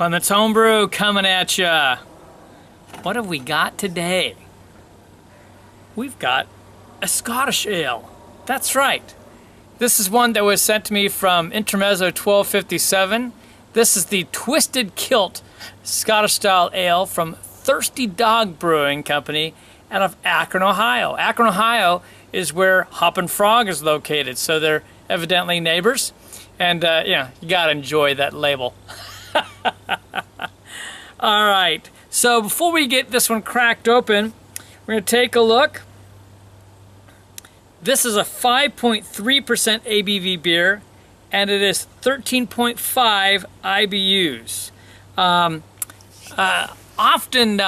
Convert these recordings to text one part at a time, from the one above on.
Clement's Homebrew coming at ya. What have we got today? We've got a Scottish ale. That's right. This is one that was sent to me from Intermezzo 1257. This is the Twisted Kilt Scottish style ale from Thirsty Dog Brewing Company out of Akron, Ohio. Akron, Ohio is where Hoppin' Frog is located, so they're evidently neighbors. And yeah, you gotta enjoy that label. All right, so before we get this one cracked open, we're gonna take a look. This is a 5.3% ABV beer, and it is 13.5 IBUs. Often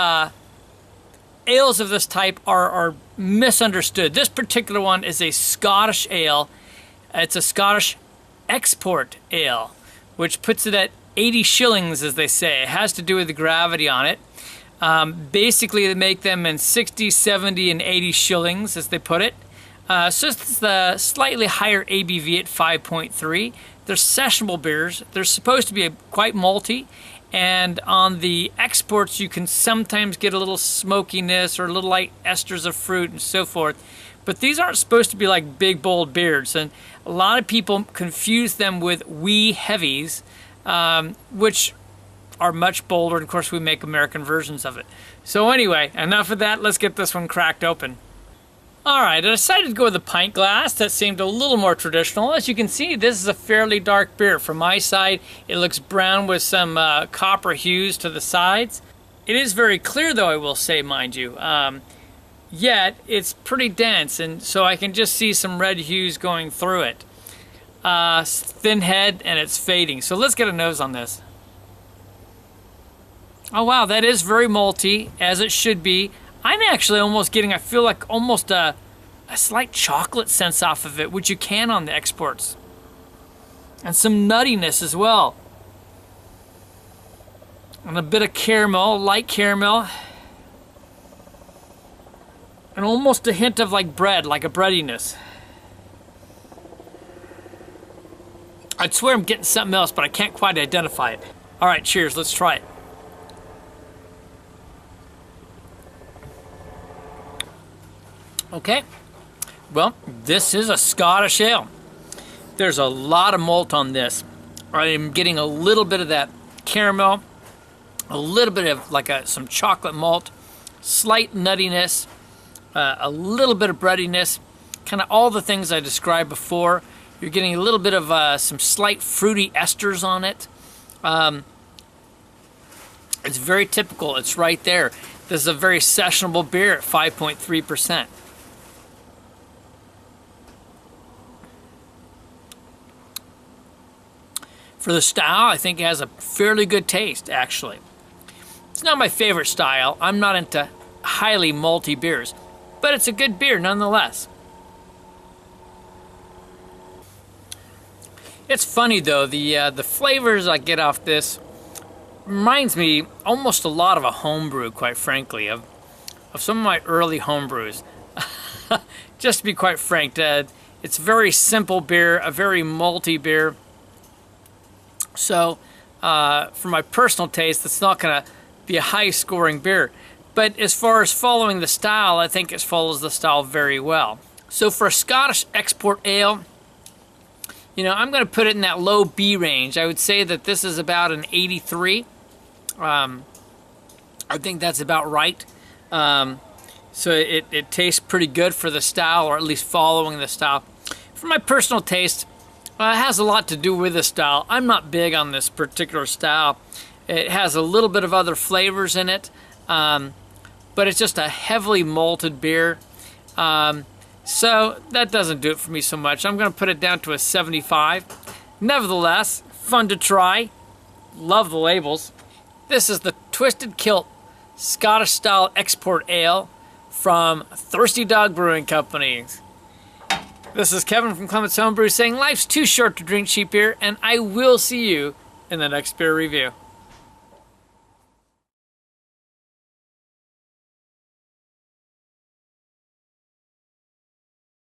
ales of this type are misunderstood. This particular one is a Scottish ale. It's a Scottish export ale, which puts it at 80 shillings, as they say. It has to do with the gravity on it. Basically, they make them in 60, 70, and 80 shillings, as they put it. So it's the slightly higher ABV at 5.3. They're sessionable beers. They're supposed to be quite malty. And on the exports, you can sometimes get a little smokiness or a little light esters of fruit and so forth. But these aren't supposed to be like big, bold beers. And a lot of people confuse them with wee heavies, which are much bolder. And of course, we make American versions of it. So anyway, enough of that. Let's get this one cracked open. All right, I decided to go with a pint glass. That seemed a little more traditional. As you can see, this is a fairly dark beer. From my side, it looks brown with some copper hues to the sides. It is very clear, though, I will say, mind you. Yet, it's pretty dense, and so I can just see some red hues going through it. Thin head, and it's fading. So let's get a nose on this. Oh, wow, that is very malty, as it should be. I'm actually almost getting, I feel like almost a slight chocolate sense off of it, which you can on the exports. And some nuttiness as well. And a bit of caramel, light caramel. And almost a hint of like bread, like a breadiness. I'd swear I'm getting something else, but I can't quite identify it. All right, cheers, let's try it. Okay, well, this is a Scottish ale. There's a lot of malt on this. I'm getting a little bit of that caramel, a little bit of like some chocolate malt, slight nuttiness, a little bit of breadiness, kind of all the things I described before. You're getting a little bit of some slight fruity esters on it. It's very typical. It's right there. This is a very sessionable beer at 5.3%. For the style, I think it has a fairly good taste, actually. It's not my favorite style. I'm not into highly malty beers, but it's a good beer nonetheless. It's funny though, the flavors I get off this reminds me almost a lot of a homebrew, quite frankly, of some of my early homebrews. Just to be quite frank, it's a very simple beer, a very malty beer. So, for my personal taste, it's not going to be a high-scoring beer. But as far as following the style, I think it follows the style very well. So for a Scottish export ale, you know, I'm going to put it in that low B range. I would say that this is about an 83. I think that's about right. So it tastes pretty good for the style, or at least following the style. For my personal taste, it has a lot to do with the style. I'm not big on this particular style. It has a little bit of other flavors in it, but it's just a heavily malted beer. So that doesn't do it for me so much. I'm going to put it down to a 75. Nevertheless, fun to try. Love the labels. This is the Twisted Kilt Scottish Style Export Ale from Thirsty Dog Brewing Company. This is Kevin from Clement's Homebrew saying life's too short to drink cheap beer, and I will see you in the next beer review.